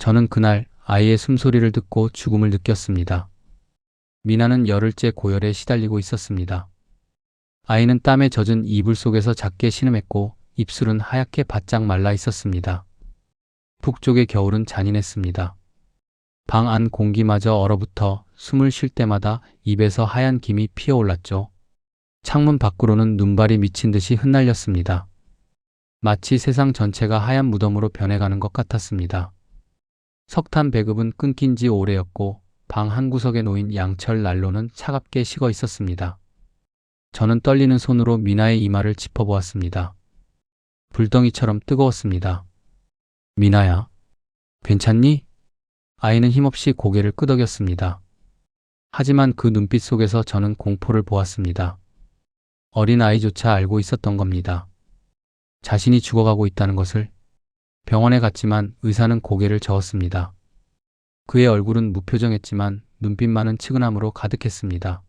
저는 그날 아이의 숨소리를 듣고 죽음을 느꼈습니다. 미나는 열흘째 고열에 시달리고 있었습니다. 아이는 땀에 젖은 이불 속에서 작게 신음했고 입술은 하얗게 바짝 말라 있었습니다. 북쪽의 겨울은 잔인했습니다. 방 안 공기마저 얼어붙어 숨을 쉴 때마다 입에서 하얀 김이 피어올랐죠. 창문 밖으로는 눈발이 미친 듯이 흩날렸습니다. 마치 세상 전체가 하얀 무덤으로 변해가는 것 같았습니다. 석탄 배급은 끊긴 지 오래였고 방 한구석에 놓인 양철 난로는 차갑게 식어 있었습니다. 저는 떨리는 손으로 미나의 이마를 짚어보았습니다. 불덩이처럼 뜨거웠습니다. 미나야, 괜찮니? 아이는 힘없이 고개를 끄덕였습니다. 하지만 그 눈빛 속에서 저는 공포를 보았습니다. 어린 아이조차 알고 있었던 겁니다. 자신이 죽어가고 있다는 것을. 병원에 갔지만 의사는 고개를 저었습니다. 그의 얼굴은 무표정했지만 눈빛만은 측은함으로 가득했습니다.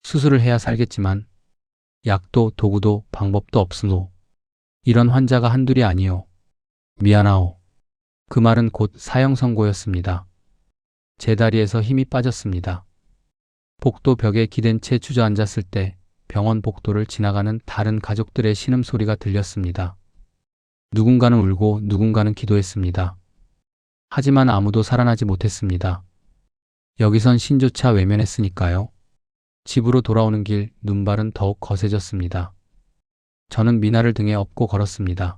수술을 해야 살겠지만 약도 도구도 방법도 없으노. 이런 환자가 한둘이 아니오. 미안하오. 그 말은 곧 사형 선고였습니다. 제 다리에서 힘이 빠졌습니다. 복도 벽에 기댄 채 주저앉았을 때 병원 복도를 지나가는 다른 가족들의 신음소리가 들렸습니다. 누군가는 울고 누군가는 기도했습니다. 하지만 아무도 살아나지 못했습니다. 여기선 신조차 외면했으니까요. 집으로 돌아오는 길 눈발은 더욱 거세졌습니다. 저는 미나를 등에 업고 걸었습니다.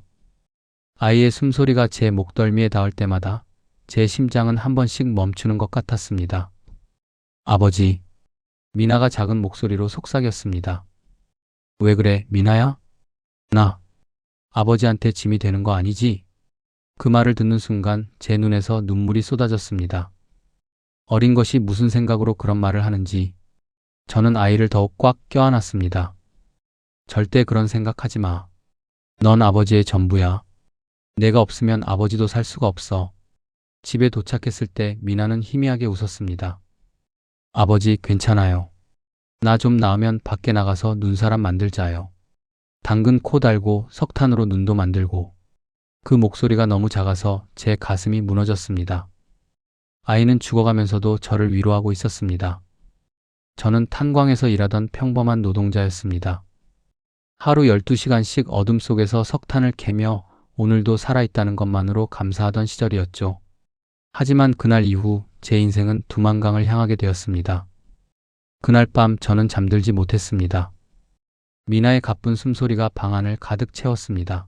아이의 숨소리가 제 목덜미에 닿을 때마다 제 심장은 한 번씩 멈추는 것 같았습니다. 아버지. 미나가 작은 목소리로 속삭였습니다. 왜 그래, 미나야? 나 아버지한테 짐이 되는 거 아니지? 그 말을 듣는 순간 제 눈에서 눈물이 쏟아졌습니다. 어린 것이 무슨 생각으로 그런 말을 하는지 저는 아이를 더욱 꽉 껴안았습니다. 절대 그런 생각하지 마. 넌 아버지의 전부야. 내가 없으면 아버지도 살 수가 없어. 집에 도착했을 때 미나는 희미하게 웃었습니다. 아버지 괜찮아요. 나 좀 나으면 밖에 나가서 눈사람 만들자요. 당근 코 달고 석탄으로 눈도 만들고. 그 목소리가 너무 작아서 제 가슴이 무너졌습니다. 아이는 죽어가면서도 저를 위로하고 있었습니다. 저는 탄광에서 일하던 평범한 노동자였습니다. 하루 12시간씩 어둠 속에서 석탄을 캐며 오늘도 살아있다는 것만으로 감사하던 시절이었죠. 하지만 그날 이후 제 인생은 두만강을 향하게 되었습니다. 그날 밤 저는 잠들지 못했습니다. 미나의 가쁜 숨소리가 방 안을 가득 채웠습니다.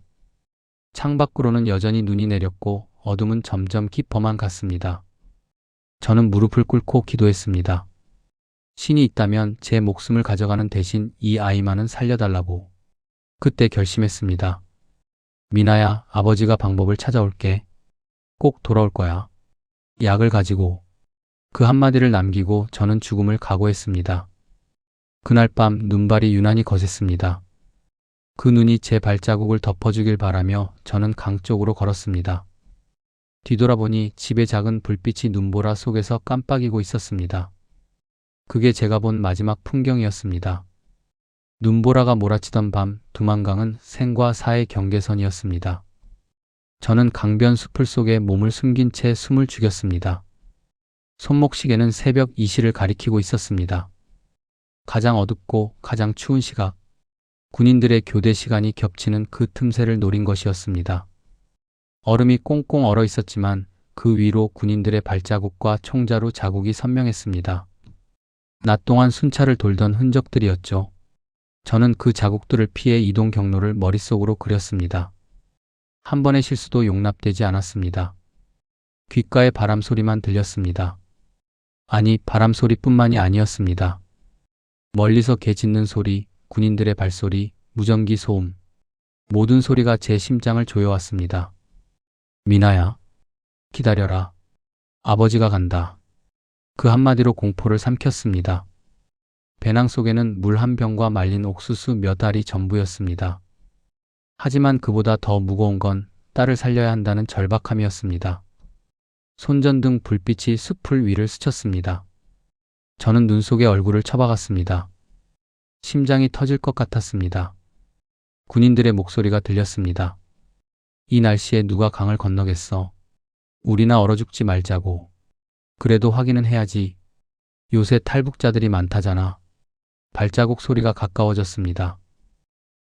창밖으로는 여전히 눈이 내렸고 어둠은 점점 깊어만 갔습니다. 저는 무릎을 꿇고 기도했습니다. 신이 있다면 제 목숨을 가져가는 대신 이 아이만은 살려달라고. 그때 결심했습니다. 미나야, 아버지가 방법을 찾아올게. 꼭 돌아올 거야. 약을 가지고. 그 한마디를 남기고 저는 죽음을 각오했습니다. 그날 밤 눈발이 유난히 거셌습니다. 그 눈이 제 발자국을 덮어주길 바라며 저는 강 쪽으로 걸었습니다. 뒤돌아보니 집의 작은 불빛이 눈보라 속에서 깜빡이고 있었습니다. 그게 제가 본 마지막 풍경이었습니다. 눈보라가 몰아치던 밤 두만강은 생과 사의 경계선이었습니다. 저는 강변 수풀 속에 몸을 숨긴 채 숨을 죽였습니다. 손목시계는 새벽 2시를 가리키고 있었습니다. 가장 어둡고 가장 추운 시각, 군인들의 교대 시간이 겹치는 그 틈새를 노린 것이었습니다. 얼음이 꽁꽁 얼어 있었지만 그 위로 군인들의 발자국과 총자루 자국이 선명했습니다. 낮 동안 순찰을 돌던 흔적들이었죠. 저는 그 자국들을 피해 이동 경로를 머릿속으로 그렸습니다. 한 번의 실수도 용납되지 않았습니다. 귓가에 바람 소리만 들렸습니다. 아니, 바람 소리뿐만이 아니었습니다. 멀리서 개 짖는 소리, 군인들의 발소리, 무전기 소음. 모든 소리가 제 심장을 조여왔습니다. 미나야, 기다려라. 아버지가 간다. 그 한마디로 공포를 삼켰습니다. 배낭 속에는 물 한 병과 말린 옥수수 몇 알이 전부였습니다. 하지만 그보다 더 무거운 건 딸을 살려야 한다는 절박함이었습니다. 손전등 불빛이 숲을 위를 스쳤습니다. 저는 눈 속에 얼굴을 쳐박았습니다. 심장이 터질 것 같았습니다. 군인들의 목소리가 들렸습니다. 이 날씨에 누가 강을 건너겠어? 우리나 얼어 죽지 말자고. 그래도 확인은 해야지. 요새 탈북자들이 많다잖아. 발자국 소리가 가까워졌습니다.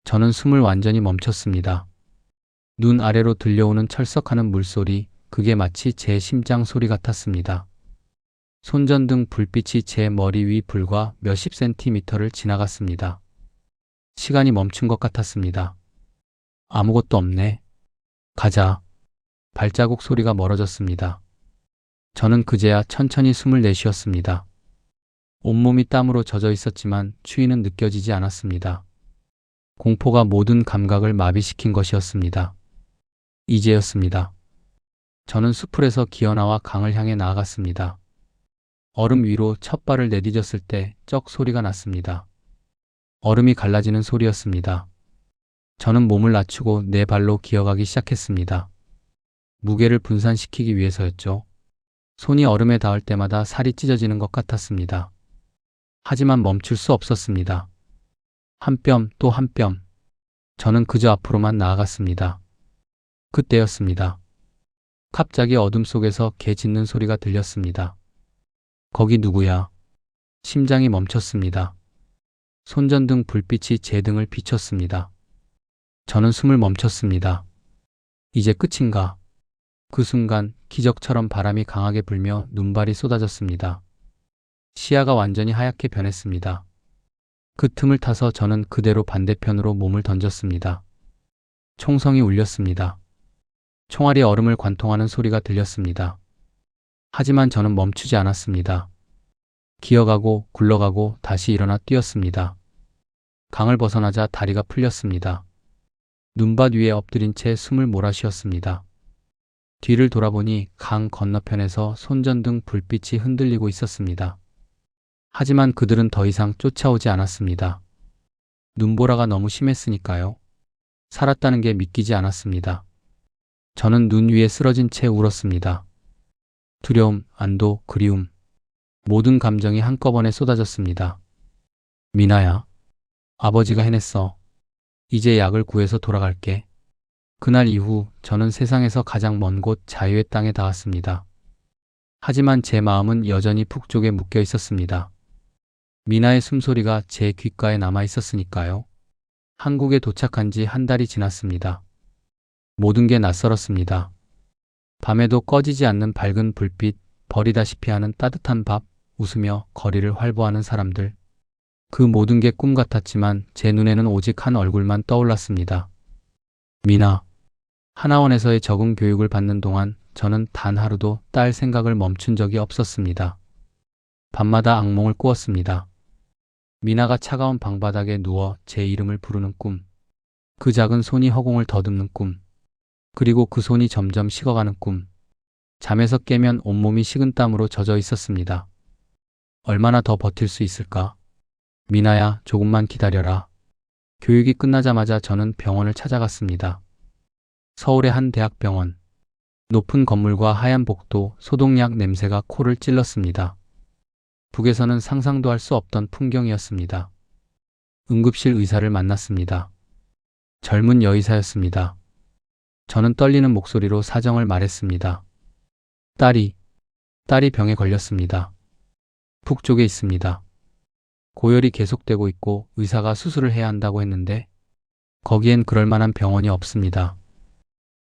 저는 숨을 완전히 멈췄습니다. 눈 아래로 들려오는 철썩하는 물소리, 그게 마치 제 심장 소리 같았습니다. 손전등 불빛이 제 머리 위 불과 몇십 센티미터를 지나갔습니다. 시간이 멈춘 것 같았습니다. 아무것도 없네. 가자. 발자국 소리가 멀어졌습니다. 저는 그제야 천천히 숨을 내쉬었습니다. 온몸이 땀으로 젖어 있었지만 추위는 느껴지지 않았습니다. 공포가 모든 감각을 마비시킨 것이었습니다. 이제였습니다. 저는 수풀에서 기어나와 강을 향해 나아갔습니다. 얼음 위로 첫 발을 내디뎠을 때 쩍 소리가 났습니다. 얼음이 갈라지는 소리였습니다. 저는 몸을 낮추고 내 발로 기어가기 시작했습니다. 무게를 분산시키기 위해서였죠. 손이 얼음에 닿을 때마다 살이 찢어지는 것 같았습니다. 하지만 멈출 수 없었습니다. 한 뼘 또 한 뼘. 저는 그저 앞으로만 나아갔습니다. 그때였습니다. 갑자기 어둠 속에서 개 짖는 소리가 들렸습니다. 거기 누구야? 심장이 멈췄습니다. 손전등 불빛이 제 등을 비췄습니다. 저는 숨을 멈췄습니다. 이제 끝인가? 그 순간 기적처럼 바람이 강하게 불며 눈발이 쏟아졌습니다. 시야가 완전히 하얗게 변했습니다. 그 틈을 타서 저는 그대로 반대편으로 몸을 던졌습니다. 총성이 울렸습니다. 총알이 얼음을 관통하는 소리가 들렸습니다. 하지만 저는 멈추지 않았습니다. 기어가고 굴러가고 다시 일어나 뛰었습니다. 강을 벗어나자 다리가 풀렸습니다. 눈밭 위에 엎드린 채 숨을 몰아쉬었습니다. 뒤를 돌아보니 강 건너편에서 손전등 불빛이 흔들리고 있었습니다. 하지만 그들은 더 이상 쫓아오지 않았습니다. 눈보라가 너무 심했으니까요. 살았다는 게 믿기지 않았습니다. 저는 눈 위에 쓰러진 채 울었습니다. 두려움, 안도, 그리움. 모든 감정이 한꺼번에 쏟아졌습니다. 미나야, 아버지가 해냈어. 이제 약을 구해서 돌아갈게. 그날 이후 저는 세상에서 가장 먼 곳 자유의 땅에 닿았습니다. 하지만 제 마음은 여전히 북쪽에 묶여 있었습니다. 미나의 숨소리가 제 귓가에 남아 있었으니까요. 한국에 도착한 지 한 달이 지났습니다. 모든 게 낯설었습니다. 밤에도 꺼지지 않는 밝은 불빛, 버리다시피 하는 따뜻한 밥, 웃으며 거리를 활보하는 사람들. 그 모든 게 꿈 같았지만 제 눈에는 오직 한 얼굴만 떠올랐습니다. 미나. 하나원에서의 적응 교육을 받는 동안 저는 단 하루도 딸 생각을 멈춘 적이 없었습니다. 밤마다 악몽을 꾸었습니다. 미나가 차가운 방바닥에 누워 제 이름을 부르는 꿈. 그 작은 손이 허공을 더듬는 꿈. 그리고 그 손이 점점 식어가는 꿈. 잠에서 깨면 온몸이 식은땀으로 젖어 있었습니다. 얼마나 더 버틸 수 있을까? 미나야, 조금만 기다려라. 교육이 끝나자마자 저는 병원을 찾아갔습니다. 서울의 한 대학병원. 높은 건물과 하얀 복도, 소독약 냄새가 코를 찔렀습니다. 북에서는 상상도 할 수 없던 풍경이었습니다. 응급실 의사를 만났습니다. 젊은 여의사였습니다. 저는 떨리는 목소리로 사정을 말했습니다. 딸이 병에 걸렸습니다. 북쪽에 있습니다. 고열이 계속되고 있고 의사가 수술을 해야 한다고 했는데 거기엔 그럴 만한 병원이 없습니다.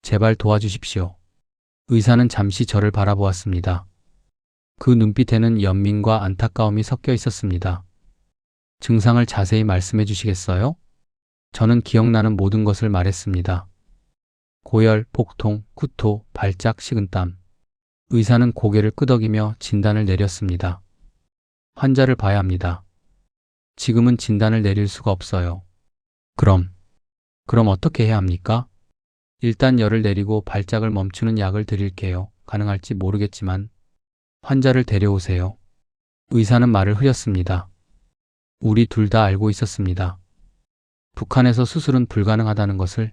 제발 도와주십시오. 의사는 잠시 저를 바라보았습니다. 그 눈빛에는 연민과 안타까움이 섞여 있었습니다. 증상을 자세히 말씀해 주시겠어요? 저는 기억나는 모든 것을 말했습니다. 고열, 복통, 구토, 발작, 식은땀. 의사는 고개를 끄덕이며 진단을 내렸습니다. 환자를 봐야 합니다. 지금은 진단을 내릴 수가 없어요. 그럼 어떻게 해야 합니까? 일단 열을 내리고 발작을 멈추는 약을 드릴게요. 가능할지 모르겠지만 환자를 데려오세요. 의사는 말을 흐렸습니다. 우리 둘 다 알고 있었습니다. 북한에서 수술은 불가능하다는 것을.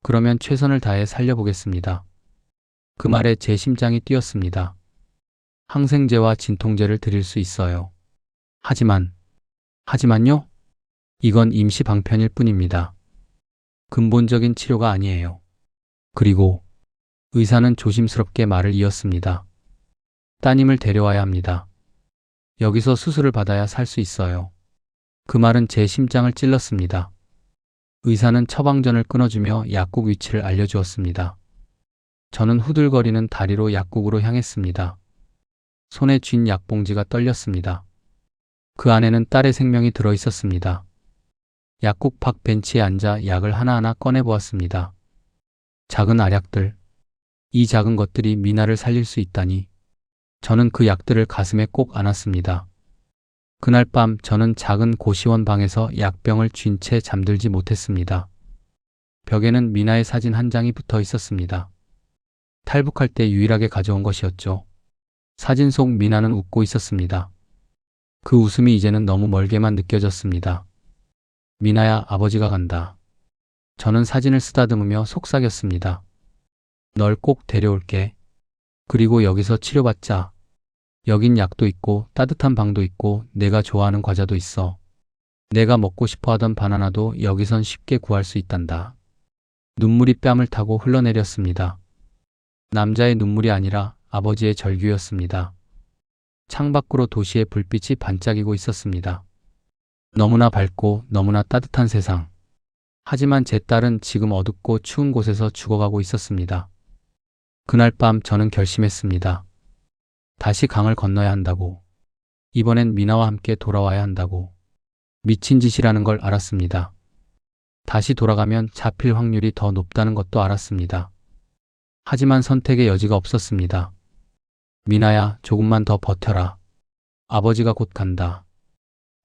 그러면 최선을 다해 살려보겠습니다. 그 말에 제 심장이 뛰었습니다. 항생제와 진통제를 드릴 수 있어요. 하지만요? 이건 임시 방편일 뿐입니다. 근본적인 치료가 아니에요. 그리고 의사는 조심스럽게 말을 이었습니다. 따님을 데려와야 합니다. 여기서 수술을 받아야 살 수 있어요. 그 말은 제 심장을 찔렀습니다. 의사는 처방전을 끊어주며 약국 위치를 알려주었습니다. 저는 후들거리는 다리로 약국으로 향했습니다. 손에 쥔 약봉지가 떨렸습니다. 그 안에는 딸의 생명이 들어 있었습니다. 약국 밖 벤치에 앉아 약을 하나하나 꺼내보았습니다. 작은 알약들. 이 작은 것들이 미나를 살릴 수 있다니. 저는 그 약들을 가슴에 꼭 안았습니다. 그날 밤 저는 작은 고시원 방에서 약병을 쥔 채 잠들지 못했습니다. 벽에는 미나의 사진 한 장이 붙어 있었습니다. 탈북할 때 유일하게 가져온 것이었죠. 사진 속 미나는 웃고 있었습니다. 그 웃음이 이제는 너무 멀게만 느껴졌습니다. 미나야, 아버지가 간다. 저는 사진을 쓰다듬으며 속삭였습니다. 널 꼭 데려올게. 그리고 여기서 치료받자. 여긴 약도 있고 따뜻한 방도 있고 내가 좋아하는 과자도 있어. 내가 먹고 싶어 하던 바나나도 여기선 쉽게 구할 수 있단다. 눈물이 뺨을 타고 흘러내렸습니다. 남자의 눈물이 아니라 아버지의 절규였습니다. 창밖으로 도시의 불빛이 반짝이고 있었습니다. 너무나 밝고 너무나 따뜻한 세상. 하지만 제 딸은 지금 어둡고 추운 곳에서 죽어가고 있었습니다. 그날 밤 저는 결심했습니다. 다시 강을 건너야 한다고. 이번엔 미나와 함께 돌아와야 한다고. 미친 짓이라는 걸 알았습니다. 다시 돌아가면 잡힐 확률이 더 높다는 것도 알았습니다. 하지만 선택의 여지가 없었습니다. 미나야, 조금만 더 버텨라. 아버지가 곧 간다.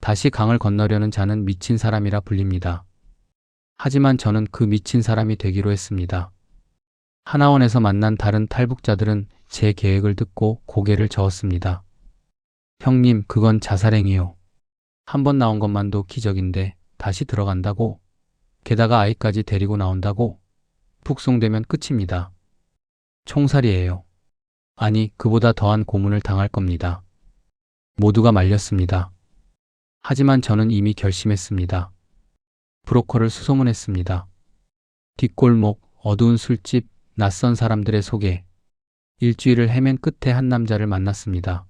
다시 강을 건너려는 자는 미친 사람이라 불립니다. 하지만 저는 그 미친 사람이 되기로 했습니다. 하나원에서 만난 다른 탈북자들은 제 계획을 듣고 고개를 저었습니다. 형님, 그건 자살행위요. 한 번 나온 것만도 기적인데 다시 들어간다고? 게다가 아이까지 데리고 나온다고? 북송되면 끝입니다. 총살이에요. 아니, 그보다 더한 고문을 당할 겁니다. 모두가 말렸습니다. 하지만 저는 이미 결심했습니다. 브로커를 수소문했습니다. 뒷골목, 어두운 술집, 낯선 사람들의 소개. 일주일을 헤맨 끝에 한 남자를 만났습니다.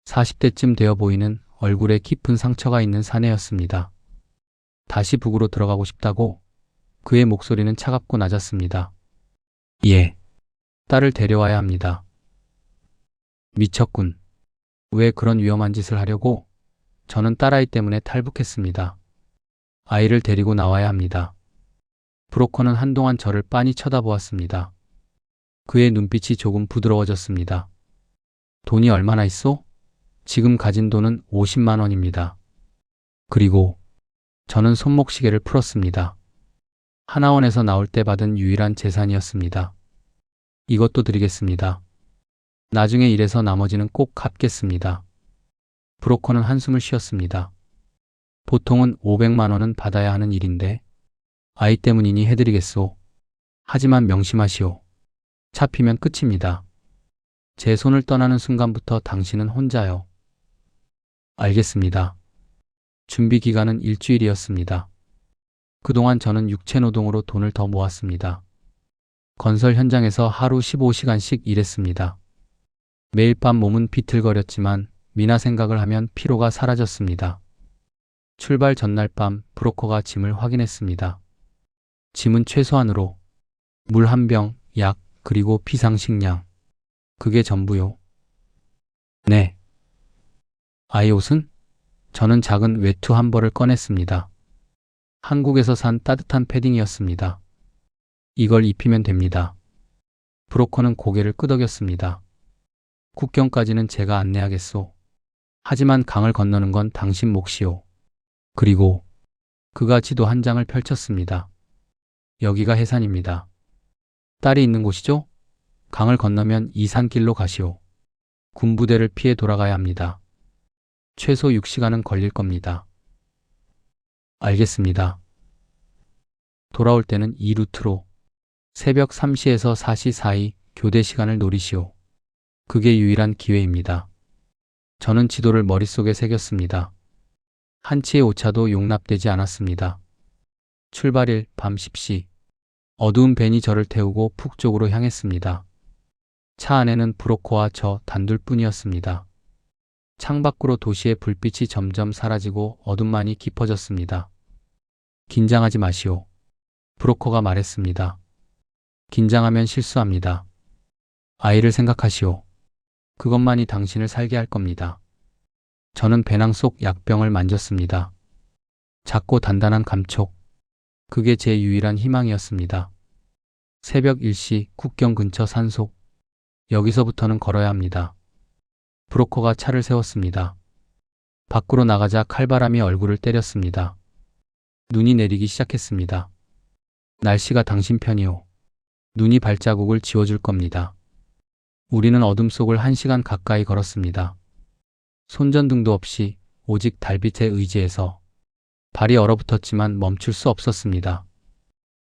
40대쯤 되어 보이는 얼굴에 깊은 상처가 있는 사내였습니다. 다시 북으로 들어가고 싶다고? 그의 목소리는 차갑고 낮았습니다. 예. 딸을 데려와야 합니다. 미쳤군. 왜 그런 위험한 짓을 하려고? 저는 딸아이 때문에 탈북했습니다. 아이를 데리고 나와야 합니다. 브로커는 한동안 저를 빤히 쳐다보았습니다. 그의 눈빛이 조금 부드러워졌습니다. 돈이 얼마나 있어? 지금 가진 돈은 50만 원입니다. 그리고 저는 손목시계를 풀었습니다. 하나원에서 나올 때 받은 유일한 재산이었습니다. 이것도 드리겠습니다. 나중에 일해서 나머지는 꼭 갚겠습니다. 브로커는 한숨을 쉬었습니다. 보통은 500만 원은 받아야 하는 일인데 아이 때문이니 해드리겠소. 하지만 명심하시오. 잡히면 끝입니다. 제 손을 떠나는 순간부터 당신은 혼자요. 알겠습니다. 준비 기간은 일주일이었습니다. 그동안 저는 육체노동으로 돈을 더 모았습니다. 건설 현장에서 하루 15시간씩 일했습니다. 매일 밤 몸은 비틀거렸지만 미나 생각을 하면 피로가 사라졌습니다. 출발 전날 밤 브로커가 짐을 확인했습니다. 짐은 최소한으로 물 한 병, 약, 그리고 비상식량. 그게 전부요. 네. 아이 옷은? 저는 작은 외투 한 벌을 꺼냈습니다. 한국에서 산 따뜻한 패딩이었습니다. 이걸 입히면 됩니다. 브로커는 고개를 끄덕였습니다. 국경까지는 제가 안내하겠소. 하지만 강을 건너는 건 당신 몫이오. 그리고 그가 지도 한 장을 펼쳤습니다. 여기가 해산입니다. 딸이 있는 곳이죠? 강을 건너면 이 산길로 가시오. 군부대를 피해 돌아가야 합니다. 최소 6시간은 걸릴 겁니다. 알겠습니다. 돌아올 때는 이 루트로 새벽 3시에서 4시 사이 교대 시간을 노리시오. 그게 유일한 기회입니다. 저는 지도를 머릿속에 새겼습니다. 한치의 오차도 용납되지 않았습니다. 출발일 밤 10시. 어두운 밴이 저를 태우고 북쪽으로 향했습니다. 차 안에는 브로커와 저 단둘뿐이었습니다. 창밖으로 도시의 불빛이 점점 사라지고 어둠만이 깊어졌습니다. 긴장하지 마시오. 브로커가 말했습니다. 긴장하면 실수합니다. 아이를 생각하시오. 그것만이 당신을 살게 할 겁니다. 저는 배낭 속 약병을 만졌습니다. 작고 단단한 감촉. 그게 제 유일한 희망이었습니다. 새벽 1시 국경 근처 산속. 여기서부터는 걸어야 합니다. 브로커가 차를 세웠습니다. 밖으로 나가자 칼바람이 얼굴을 때렸습니다. 눈이 내리기 시작했습니다. 날씨가 당신 편이오. 눈이 발자국을 지워줄 겁니다. 우리는 어둠 속을 1시간 가까이 걸었습니다. 손전등도 없이 오직 달빛에 의지해서. 발이 얼어붙었지만 멈출 수 없었습니다.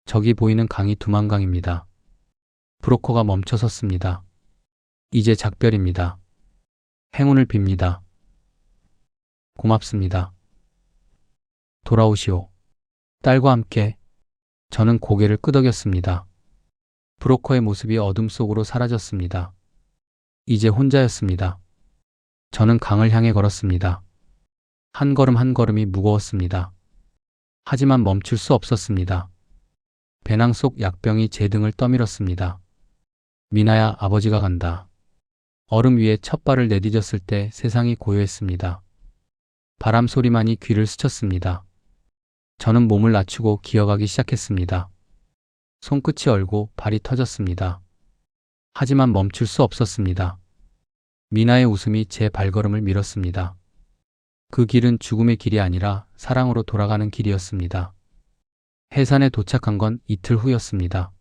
저기 보이는 강이 두만강입니다. 브로커가 멈춰섰습니다. 이제 작별입니다. 행운을 빕니다. 고맙습니다. 돌아오시오. 딸과 함께. 저는 고개를 끄덕였습니다. 브로커의 모습이 어둠 속으로 사라졌습니다. 이제 혼자였습니다. 저는 강을 향해 걸었습니다. 한 걸음 한 걸음이 무거웠습니다. 하지만 멈출 수 없었습니다. 배낭 속 약병이 제 등을 떠밀었습니다. 미나야, 아버지가 간다. 얼음 위에 첫 발을 내디뎠을 때 세상이 고요했습니다. 바람 소리만이 귀를 스쳤습니다. 저는 몸을 낮추고 기어가기 시작했습니다. 손끝이 얼고 발이 터졌습니다. 하지만 멈출 수 없었습니다. 미나의 웃음이 제 발걸음을 밀었습니다. 그 길은 죽음의 길이 아니라 사랑으로 돌아가는 길이었습니다. 해산에 도착한 건 이틀 후였습니다.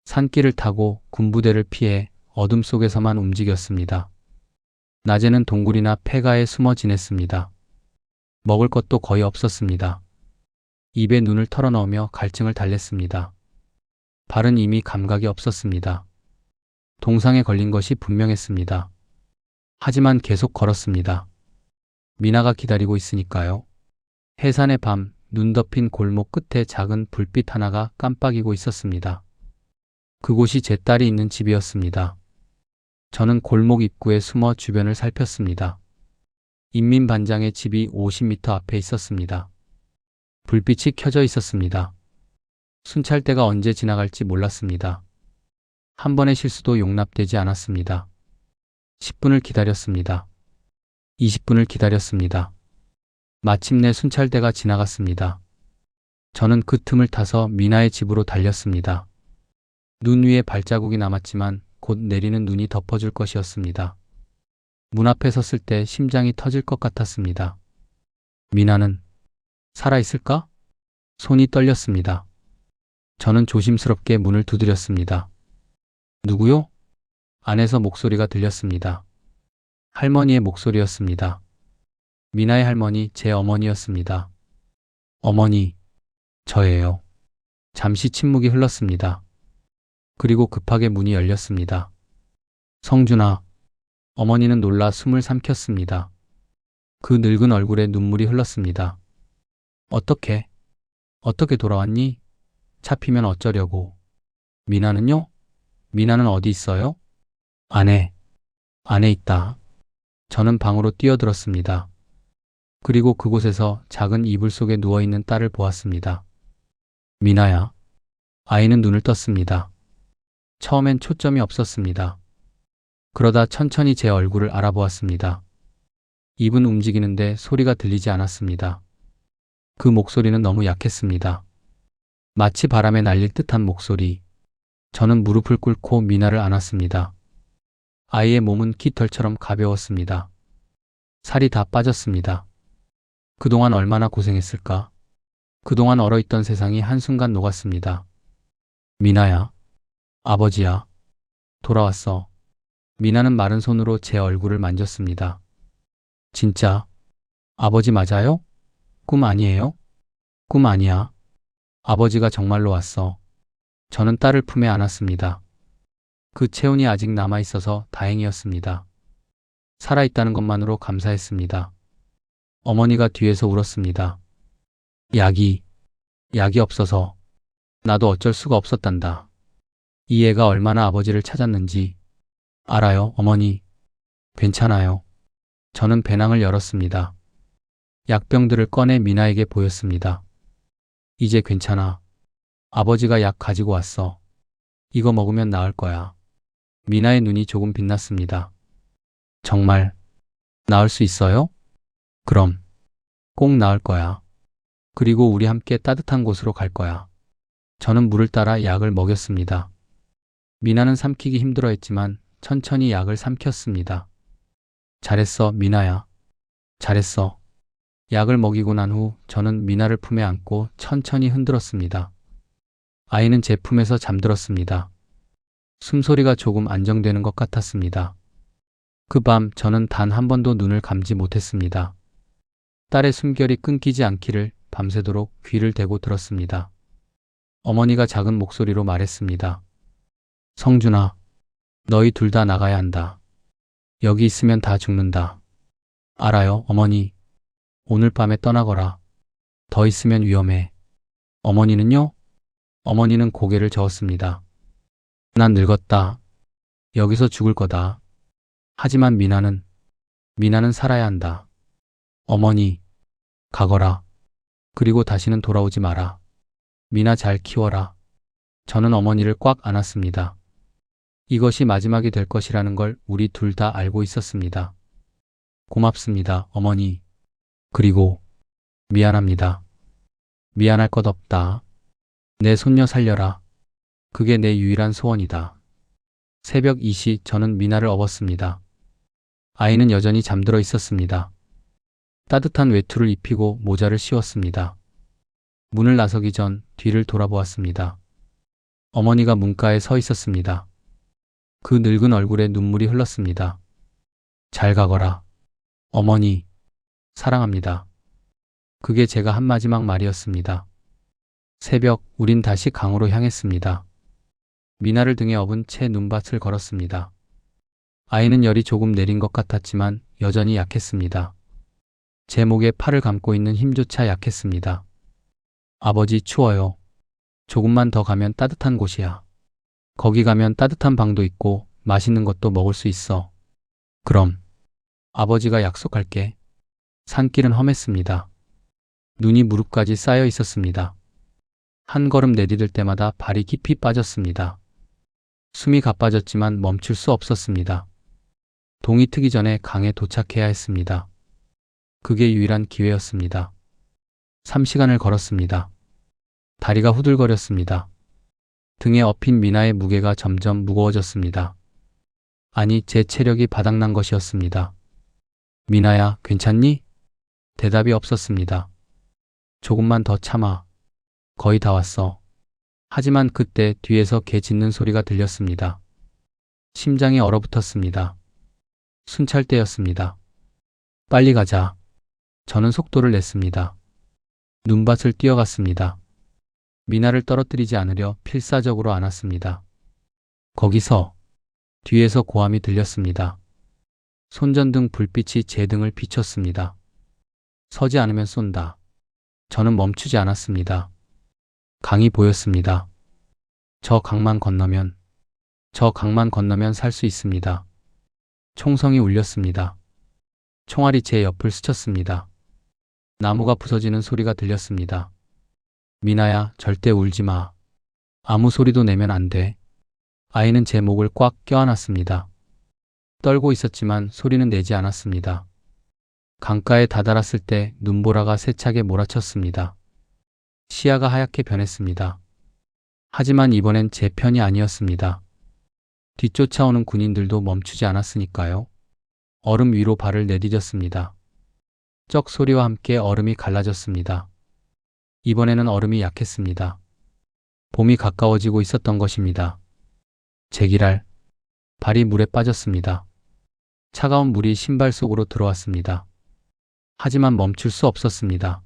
산길을 타고 군부대를 피해 어둠 속에서만 움직였습니다. 낮에는 동굴이나 폐가에 숨어 지냈습니다. 먹을 것도 거의 없었습니다. 입에 눈을 털어넣으며 갈증을 달랬습니다. 발은 이미 감각이 없었습니다. 동상에 걸린 것이 분명했습니다. 하지만 계속 걸었습니다. 미나가 기다리고 있으니까요. 해산의 밤, 눈 덮인 골목 끝에 작은 불빛 하나가 깜빡이고 있었습니다. 그곳이 제 딸이 있는 집이었습니다. 저는 골목 입구에 숨어 주변을 살폈습니다. 인민반장의 집이 50m 앞에 있었습니다. 불빛이 켜져 있었습니다. 순찰대가 언제 지나갈지 몰랐습니다. 한 번의 실수도 용납되지 않았습니다. 10분을 기다렸습니다. 20분을 기다렸습니다. 마침내 순찰대가 지나갔습니다. 저는 그 틈을 타서 미나의 집으로 달렸습니다. 눈 위에 발자국이 남았지만 곧 내리는 눈이 덮어줄 것이었습니다. 문 앞에 섰을 때 심장이 터질 것 같았습니다. 미나는 살아있을까? 손이 떨렸습니다. 저는 조심스럽게 문을 두드렸습니다. 누구요? 안에서 목소리가 들렸습니다. 할머니의 목소리였습니다. 미나의 할머니, 제 어머니였습니다. 어머니, 저예요. 잠시 침묵이 흘렀습니다. 그리고 급하게 문이 열렸습니다. 성준아. 어머니는 놀라 숨을 삼켰습니다. 그 늙은 얼굴에 눈물이 흘렀습니다. 어떻게 돌아왔니? 잡히면 어쩌려고. 미나는요? 미나는 어디 있어요? 안에 있다. 저는 방으로 뛰어들었습니다. 그리고 그곳에서 작은 이불 속에 누워있는 딸을 보았습니다. 미나야. 아이는 눈을 떴습니다. 처음엔 초점이 없었습니다. 그러다 천천히 제 얼굴을 알아보았습니다. 입은 움직이는데 소리가 들리지 않았습니다. 그 목소리는 너무 약했습니다. 마치 바람에 날릴 듯한 목소리. 저는 무릎을 꿇고 미나를 안았습니다. 아이의 몸은 깃털처럼 가벼웠습니다. 살이 다 빠졌습니다. 그동안 얼마나 고생했을까? 그동안 얼어있던 세상이 한순간 녹았습니다. 미나야. 아버지야. 돌아왔어. 미나는 마른 손으로 제 얼굴을 만졌습니다. 진짜? 아버지 맞아요? 꿈 아니에요? 꿈 아니야. 아버지가 정말로 왔어. 저는 딸을 품에 안았습니다. 그 체온이 아직 남아있어서 다행이었습니다. 살아있다는 것만으로 감사했습니다. 어머니가 뒤에서 울었습니다. 약이 없어서. 나도 어쩔 수가 없었단다. 이 애가 얼마나 아버지를 찾았는지 알아요, 어머니. 괜찮아요. 저는 배낭을 열었습니다. 약병들을 꺼내 미나에게 보였습니다. 이제 괜찮아. 아버지가 약 가지고 왔어. 이거 먹으면 나을 거야. 미나의 눈이 조금 빛났습니다. 정말 나을 수 있어요? 그럼 꼭 나을 거야. 그리고 우리 함께 따뜻한 곳으로 갈 거야. 저는 물을 따라 약을 먹였습니다. 미나는 삼키기 힘들어했지만 천천히 약을 삼켰습니다. 잘했어, 미나야. 잘했어. 약을 먹이고 난 후 저는 미나를 품에 안고 천천히 흔들었습니다. 아이는 제 품에서 잠들었습니다. 숨소리가 조금 안정되는 것 같았습니다. 그 밤 저는 단 한 번도 눈을 감지 못했습니다. 딸의 숨결이 끊기지 않기를 밤새도록 귀를 대고 들었습니다. 어머니가 작은 목소리로 말했습니다. 성준아, 너희 둘 다 나가야 한다. 여기 있으면 다 죽는다. 알아요, 어머니. 오늘 밤에 떠나거라. 더 있으면 위험해. 어머니는요? 어머니는 고개를 저었습니다. 난 늙었다. 여기서 죽을 거다. 하지만 미나는 살아야 한다. 어머니, 가거라. 그리고 다시는 돌아오지 마라. 미나 잘 키워라. 저는 어머니를 꽉 안았습니다. 이것이 마지막이 될 것이라는 걸 우리 둘 다 알고 있었습니다. 고맙습니다, 어머니. 그리고 미안합니다. 미안할 것 없다. 내 손녀 살려라. 그게 내 유일한 소원이다. 새벽 2시 저는 미나를 업었습니다. 아이는 여전히 잠들어 있었습니다. 따뜻한 외투를 입히고 모자를 씌웠습니다. 문을 나서기 전 뒤를 돌아보았습니다. 어머니가 문가에 서 있었습니다. 그 늙은 얼굴에 눈물이 흘렀습니다. 잘 가거라. 어머니, 사랑합니다. 그게 제가 한 마지막 말이었습니다. 새벽, 우린 다시 강으로 향했습니다. 미나를 등에 업은 채 눈밭을 걸었습니다. 아이는 열이 조금 내린 것 같았지만 여전히 약했습니다. 제 목에 팔을 감고 있는 힘조차 약했습니다. 아버지, 추워요. 조금만 더 가면 따뜻한 곳이야. 거기 가면 따뜻한 방도 있고 맛있는 것도 먹을 수 있어. 그럼 아버지가 약속할게. 산길은 험했습니다. 눈이 무릎까지 쌓여 있었습니다. 한 걸음 내디딜 때마다 발이 깊이 빠졌습니다. 숨이 가빠졌지만 멈출 수 없었습니다. 동이 트기 전에 강에 도착해야 했습니다. 그게 유일한 기회였습니다. 3시간을 걸었습니다. 다리가 후들거렸습니다. 등에 업힌 미나의 무게가 점점 무거워졌습니다. 아니, 제 체력이 바닥난 것이었습니다. 미나야, 괜찮니? 대답이 없었습니다. 조금만 더 참아. 거의 다 왔어. 하지만 그때 뒤에서 개 짖는 소리가 들렸습니다. 심장이 얼어붙었습니다. 순찰 때였습니다. 빨리 가자. 저는 속도를 냈습니다. 눈밭을 뛰어갔습니다. 미나를 떨어뜨리지 않으려 필사적으로 안았습니다. 거기서 뒤에서 고함이 들렸습니다. 손전등 불빛이 제 등을 비췄습니다. 서지 않으면 쏜다. 저는 멈추지 않았습니다. 강이 보였습니다. 저 강만 건너면 살 수 있습니다. 총성이 울렸습니다. 총알이 제 옆을 스쳤습니다. 나무가 부서지는 소리가 들렸습니다. 미나야, 절대 울지 마. 아무 소리도 내면 안 돼. 아이는 제 목을 꽉 껴안았습니다. 떨고 있었지만 소리는 내지 않았습니다. 강가에 다다랐을 때 눈보라가 세차게 몰아쳤습니다. 시야가 하얗게 변했습니다. 하지만 이번엔 제 편이 아니었습니다. 뒤쫓아오는 군인들도 멈추지 않았으니까요. 얼음 위로 발을 내디뎠습니다. 쩍 소리와 함께 얼음이 갈라졌습니다. 이번에는 얼음이 약했습니다. 봄이 가까워지고 있었던 것입니다. 제기랄, 발이 물에 빠졌습니다. 차가운 물이 신발 속으로 들어왔습니다. 하지만 멈출 수 없었습니다.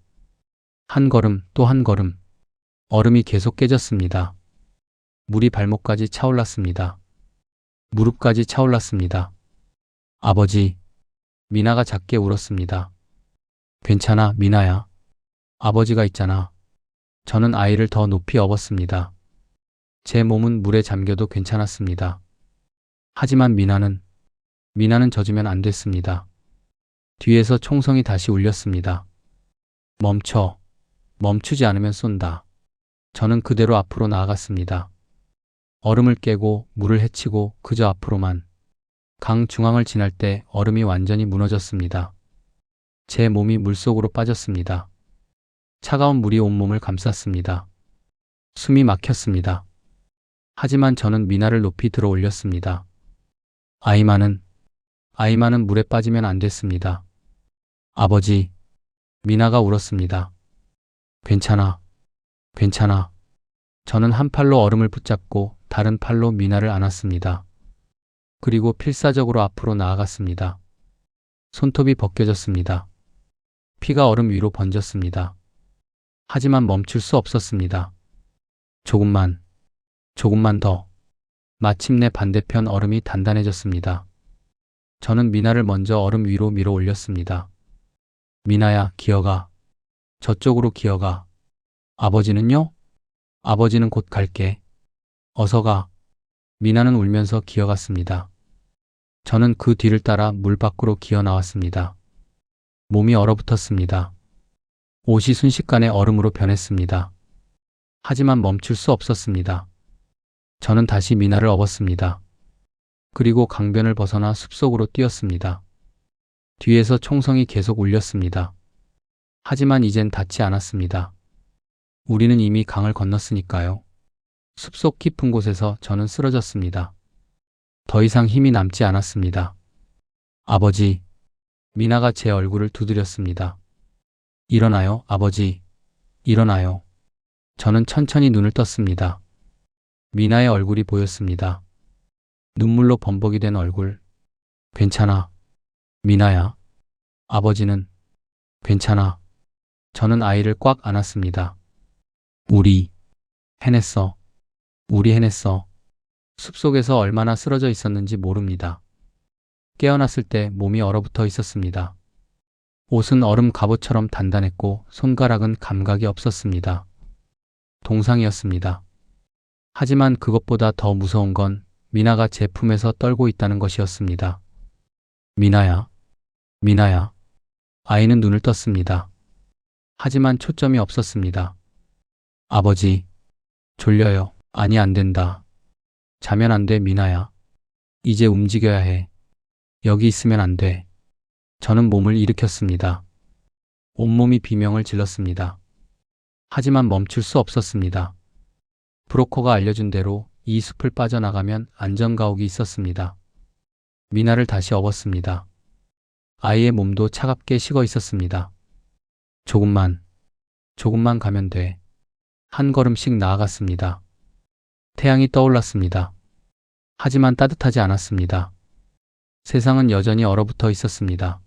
한 걸음 또 한 걸음. 얼음이 계속 깨졌습니다. 물이 발목까지 차올랐습니다. 무릎까지 차올랐습니다. 아버지, 미나가 작게 울었습니다. 괜찮아, 미나야. 아버지가 있잖아. 저는 아이를 더 높이 업었습니다. 제 몸은 물에 잠겨도 괜찮았습니다. 하지만 미나는 젖으면 안 됐습니다. 뒤에서 총성이 다시 울렸습니다. 멈추지 않으면 쏜다. 저는 그대로 앞으로 나아갔습니다. 얼음을 깨고 물을 헤치고 그저 앞으로만. 강 중앙을 지날 때 얼음이 완전히 무너졌습니다. 제 몸이 물속으로 빠졌습니다. 차가운 물이 온몸을 감쌌습니다. 숨이 막혔습니다. 하지만 저는 미나를 높이 들어 올렸습니다. 아이마는 물에 빠지면 안 됐습니다. 아버지, 미나가 울었습니다. 괜찮아. 저는 한 팔로 얼음을 붙잡고 다른 팔로 미나를 안았습니다. 그리고 필사적으로 앞으로 나아갔습니다. 손톱이 벗겨졌습니다. 피가 얼음 위로 번졌습니다. 하지만 멈출 수 없었습니다. 조금만 더. 마침내 반대편 얼음이 단단해졌습니다. 저는 미나를 먼저 얼음 위로 밀어 올렸습니다. 미나야, 기어가. 저쪽으로 기어가. 아버지는요? 아버지는 곧 갈게. 어서 가. 미나는 울면서 기어갔습니다. 저는 그 뒤를 따라 물 밖으로 기어 나왔습니다. 몸이 얼어붙었습니다. 옷이 순식간에 얼음으로 변했습니다. 하지만 멈출 수 없었습니다. 저는 다시 미나를 업었습니다. 그리고 강변을 벗어나 숲속으로 뛰었습니다. 뒤에서 총성이 계속 울렸습니다. 하지만 이젠 닿지 않았습니다. 우리는 이미 강을 건넜으니까요. 숲속 깊은 곳에서 저는 쓰러졌습니다. 더 이상 힘이 남지 않았습니다. 아버지, 미나가 제 얼굴을 두드렸습니다. 일어나요, 아버지. 일어나요. 저는 천천히 눈을 떴습니다. 미나의 얼굴이 보였습니다. 눈물로 범벅이 된 얼굴. 괜찮아. 미나야. 아버지는 괜찮아. 저는 아이를 꽉 안았습니다. 우리 해냈어. 숲속에서 얼마나 쓰러져 있었는지 모릅니다. 깨어났을 때 몸이 얼어붙어 있었습니다. 옷은 얼음 갑옷처럼 단단했고 손가락은 감각이 없었습니다. 동상이었습니다. 하지만 그것보다 더 무서운 건 미나가 제 품에서 떨고 있다는 것이었습니다. 미나야. 아이는 눈을 떴습니다. 하지만 초점이 없었습니다. 아버지, 졸려요. 아니, 안 된다. 자면 안 돼, 미나야. 이제 움직여야 해. 여기 있으면 안 돼. 저는 몸을 일으켰습니다. 온몸이 비명을 질렀습니다. 하지만 멈출 수 없었습니다. 브로커가 알려준 대로 이 숲을 빠져나가면 안전가옥이 있었습니다. 미나를 다시 업었습니다. 아이의 몸도 차갑게 식어 있었습니다. 조금만 가면 돼. 한 걸음씩 나아갔습니다. 태양이 떠올랐습니다. 하지만 따뜻하지 않았습니다. 세상은 여전히 얼어붙어 있었습니다.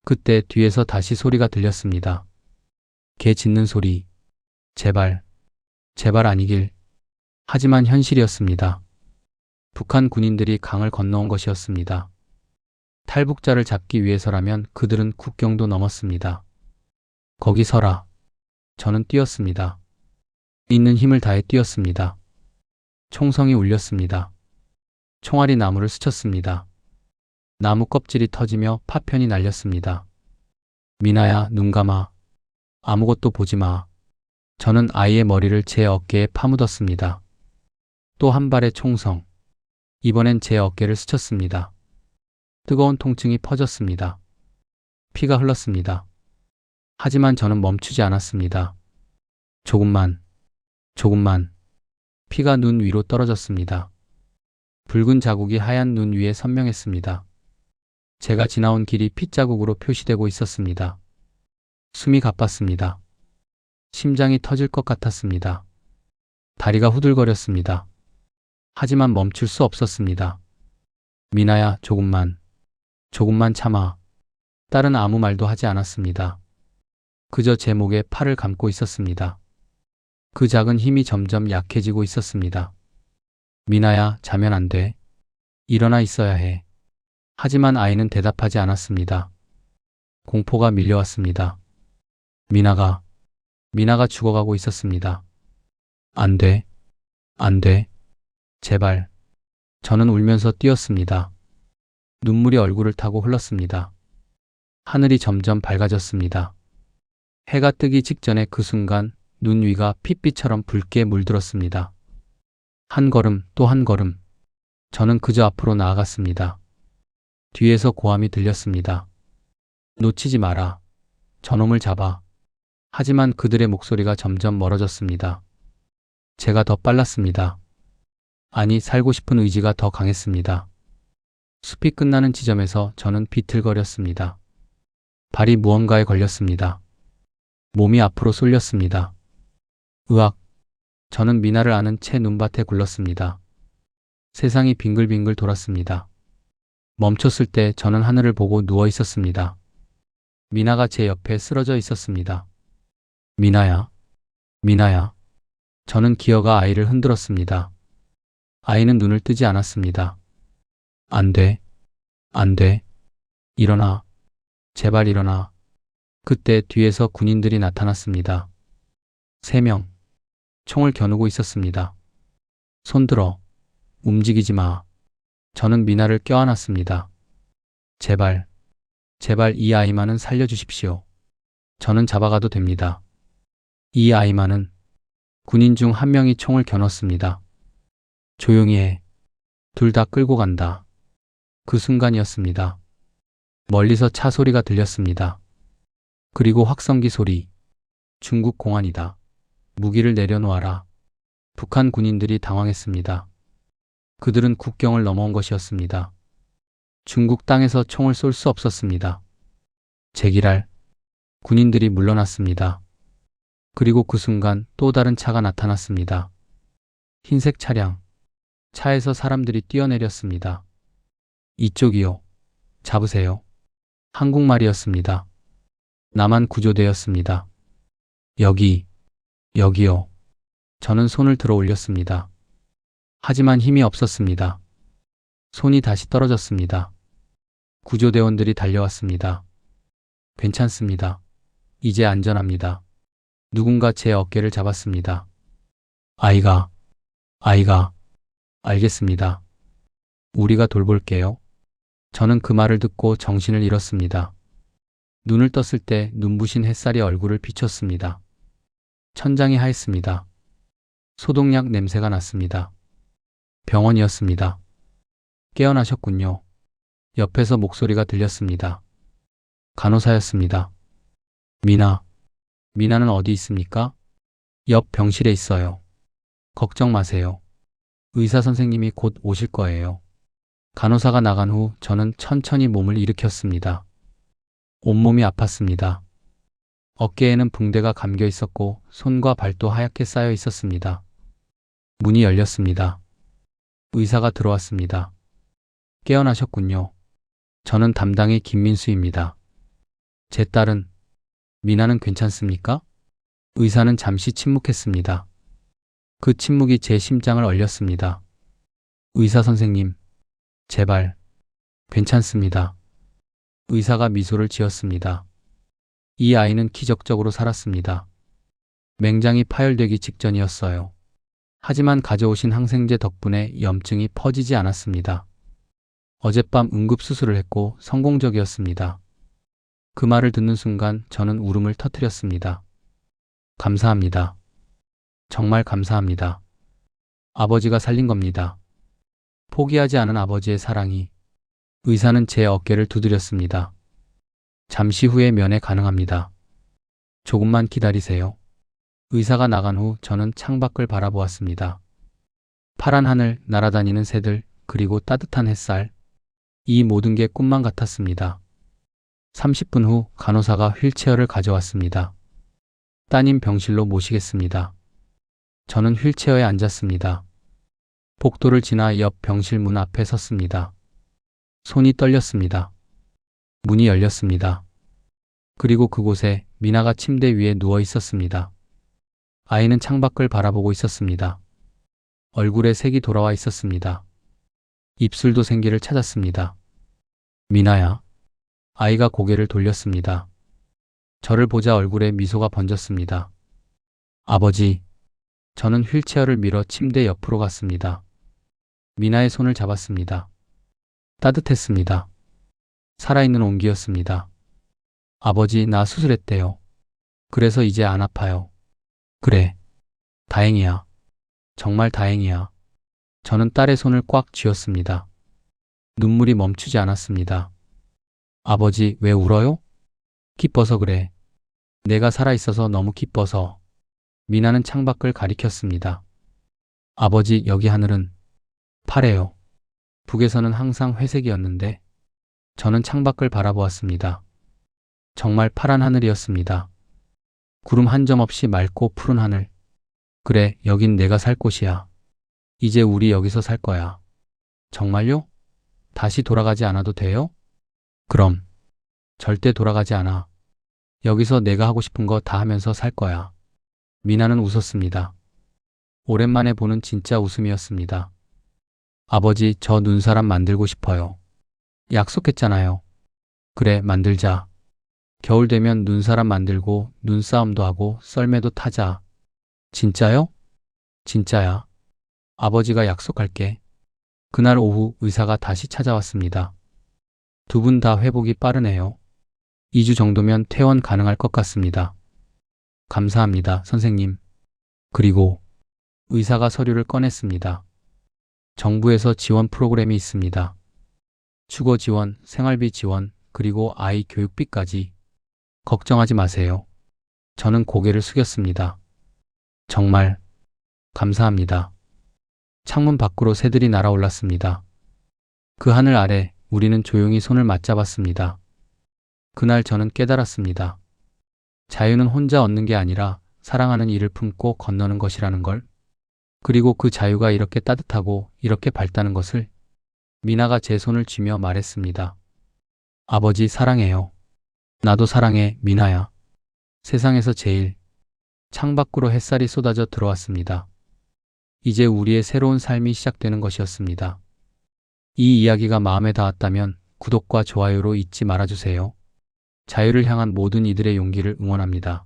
그때 뒤에서 다시 소리가 들렸습니다. 개 짖는 소리. 제발 아니길. 하지만 현실이었습니다. 북한 군인들이 강을 건너온 것이었습니다. 탈북자를 잡기 위해서라면 그들은 국경도 넘었습니다. 거기 서라. 저는 뛰었습니다. 있는 힘을 다해 뛰었습니다. 총성이 울렸습니다. 총알이 나무를 스쳤습니다. 나무 껍질이 터지며 파편이 날렸습니다. 미나야, 눈 감아. 아무것도 보지 마. 저는 아이의 머리를 제 어깨에 파묻었습니다. 또 한 발의 총성. 이번엔 제 어깨를 스쳤습니다. 뜨거운 통증이 퍼졌습니다. 피가 흘렀습니다. 하지만 저는 멈추지 않았습니다. 조금만. 피가 눈 위로 떨어졌습니다. 붉은 자국이 하얀 눈 위에 선명했습니다. 제가 지나온 길이 핏자국으로 표시되고 있었습니다. 숨이 가빴습니다. 심장이 터질 것 같았습니다. 다리가 후들거렸습니다. 하지만 멈출 수 없었습니다. 미나야, 조금만 참아. 딸은 아무 말도 하지 않았습니다. 그저 제 목에 팔을 감고 있었습니다. 그 작은 힘이 점점 약해지고 있었습니다. 미나야, 자면 안 돼. 일어나 있어야 해. 하지만 아이는 대답하지 않았습니다. 공포가 밀려왔습니다. 미나가 죽어가고 있었습니다. 안 돼. 안 돼. 제발. 저는 울면서 뛰었습니다. 눈물이 얼굴을 타고 흘렀습니다. 하늘이 점점 밝아졌습니다. 해가 뜨기 직전에 그 순간 눈 위가 핏빛처럼 붉게 물들었습니다. 한 걸음 또 한 걸음. 저는 그저 앞으로 나아갔습니다. 뒤에서 고함이 들렸습니다. 놓치지 마라. 저놈을 잡아. 하지만 그들의 목소리가 점점 멀어졌습니다. 제가 더 빨랐습니다. 아니, 살고 싶은 의지가 더 강했습니다. 숲이 끝나는 지점에서 저는 비틀거렸습니다. 발이 무언가에 걸렸습니다. 몸이 앞으로 쏠렸습니다. 으악! 저는 미나를 아는 채 눈밭에 굴렀습니다. 세상이 빙글빙글 돌았습니다. 멈췄을 때 저는 하늘을 보고 누워 있었습니다. 미나가 제 옆에 쓰러져 있었습니다. 미나야, 미나야. 저는 기어가 아이를 흔들었습니다. 아이는 눈을 뜨지 않았습니다. 안 돼, 안 돼. 일어나. 제발 일어나. 그때 뒤에서 군인들이 나타났습니다. 3명. 총을 겨누고 있었습니다. 손들어. 움직이지 마. 저는 미나를 껴안았습니다. 제발, 제발 이 아이만은 살려주십시오. 저는 잡아가도 됩니다. 이 아이만은. 군인 중 한 명이 총을 겨눴습니다. 조용히 해. 둘 다 끌고 간다. 그 순간이었습니다. 멀리서 차 소리가 들렸습니다. 그리고 확성기 소리. 중국 공안이다. 무기를 내려놓아라. 북한 군인들이 당황했습니다. 그들은 국경을 넘어온 것이었습니다. 중국 땅에서 총을 쏠 수 없었습니다. 제기랄. 군인들이 물러났습니다. 그리고 그 순간 또 다른 차가 나타났습니다. 흰색 차량. 차에서 사람들이 뛰어내렸습니다. 이쪽이요. 잡으세요. 한국말이었습니다. 나만 구조되었습니다. 여기요. 저는 손을 들어 올렸습니다. 하지만 힘이 없었습니다. 손이 다시 떨어졌습니다. 구조대원들이 달려왔습니다. 괜찮습니다. 이제 안전합니다. 누군가 제 어깨를 잡았습니다. 아이가, 알겠습니다. 우리가 돌볼게요. 저는 그 말을 듣고 정신을 잃었습니다. 눈을 떴을 때 눈부신 햇살이 얼굴을 비췄습니다. 천장이 하였습니다. 소독약 냄새가 났습니다. 병원이었습니다. 깨어나셨군요. 옆에서 목소리가 들렸습니다. 간호사였습니다. 미나는 어디 있습니까? 옆 병실에 있어요. 걱정 마세요. 의사 선생님이 곧 오실 거예요. 간호사가 나간 후 저는 천천히 몸을 일으켰습니다. 온몸이 아팠습니다. 어깨에는 붕대가 감겨 있었고 손과 발도 하얗게 쌓여 있었습니다. 문이 열렸습니다. 의사가 들어왔습니다. 깨어나셨군요. 저는 담당의 김민수입니다. 제 딸은, 미나는 괜찮습니까? 의사는 잠시 침묵했습니다. 그 침묵이 제 심장을 얼렸습니다. 의사 선생님, 제발. 괜찮습니다. 의사가 미소를 지었습니다. 이 아이는 기적적으로 살았습니다. 맹장이 파열되기 직전이었어요. 하지만 가져오신 항생제 덕분에 염증이 퍼지지 않았습니다. 어젯밤 응급수술을 했고 성공적이었습니다. 그 말을 듣는 순간 저는 울음을 터뜨렸습니다. 감사합니다. 정말 감사합니다. 아버지가 살린 겁니다. 포기하지 않은 아버지의 사랑이. 의사는 제 어깨를 두드렸습니다. 잠시 후에 면회 가능합니다. 조금만 기다리세요. 의사가 나간 후 저는 창밖을 바라보았습니다. 파란 하늘, 날아다니는 새들, 그리고 따뜻한 햇살. 이 모든 게 꿈만 같았습니다. 30분 후 간호사가 휠체어를 가져왔습니다. 따님 병실로 모시겠습니다. 저는 휠체어에 앉았습니다. 복도를 지나 옆 병실 문 앞에 섰습니다. 손이 떨렸습니다. 문이 열렸습니다. 그리고 그곳에 미나가 침대 위에 누워 있었습니다. 아이는 창밖을 바라보고 있었습니다. 얼굴에 색이 돌아와 있었습니다. 입술도 생기를 찾았습니다. 미나야. 아이가 고개를 돌렸습니다. 저를 보자 얼굴에 미소가 번졌습니다. 아버지, 저는 휠체어를 밀어 침대 옆으로 갔습니다. 미나의 손을 잡았습니다. 따뜻했습니다. 살아있는 온기였습니다. 아버지, 나 수술했대요. 그래서 이제 안 아파요. 그래. 다행이야. 정말 다행이야. 저는 딸의 손을 꽉 쥐었습니다. 눈물이 멈추지 않았습니다. 아버지, 왜 울어요? 기뻐서 그래. 내가 살아있어서 너무 기뻐서. 미나는 창밖을 가리켰습니다. 아버지, 여기 하늘은 파래요. 북에서는 항상 회색이었는데 저는 창밖을 바라보았습니다. 정말 파란 하늘이었습니다. 구름 한 점 없이 맑고 푸른 하늘. 그래, 여긴 내가 살 곳이야. 이제 우리 여기서 살 거야. 정말요? 다시 돌아가지 않아도 돼요? 그럼. 절대 돌아가지 않아. 여기서 내가 하고 싶은 거 다 하면서 살 거야. 미나는 웃었습니다. 오랜만에 보는 진짜 웃음이었습니다. 아버지, 저 눈사람 만들고 싶어요. 약속했잖아요. 그래, 만들자. 겨울 되면 눈사람 만들고 눈싸움도 하고 썰매도 타자. 진짜요? 진짜야. 아버지가 약속할게. 그날 오후 의사가 다시 찾아왔습니다. 두 분 다 회복이 빠르네요. 2주 정도면 퇴원 가능할 것 같습니다. 감사합니다, 선생님. 그리고 의사가 서류를 꺼냈습니다. 정부에서 지원 프로그램이 있습니다. 주거 지원, 생활비 지원, 그리고 아이 교육비까지. 걱정하지 마세요. 저는 고개를 숙였습니다. 정말 감사합니다. 창문 밖으로 새들이 날아올랐습니다. 그 하늘 아래 우리는 조용히 손을 맞잡았습니다. 그날 저는 깨달았습니다. 자유는 혼자 얻는 게 아니라 사랑하는 이를 품고 건너는 것이라는 걸. 그리고 그 자유가 이렇게 따뜻하고 이렇게 밝다는 것을. 미나가 제 손을 쥐며 말했습니다. 아버지, 사랑해요. 나도 사랑해, 미나야. 세상에서 제일. 창밖으로 햇살이 쏟아져 들어왔습니다. 이제 우리의 새로운 삶이 시작되는 것이었습니다. 이 이야기가 마음에 닿았다면 구독과 좋아요로 잊지 말아주세요. 자유를 향한 모든 이들의 용기를 응원합니다.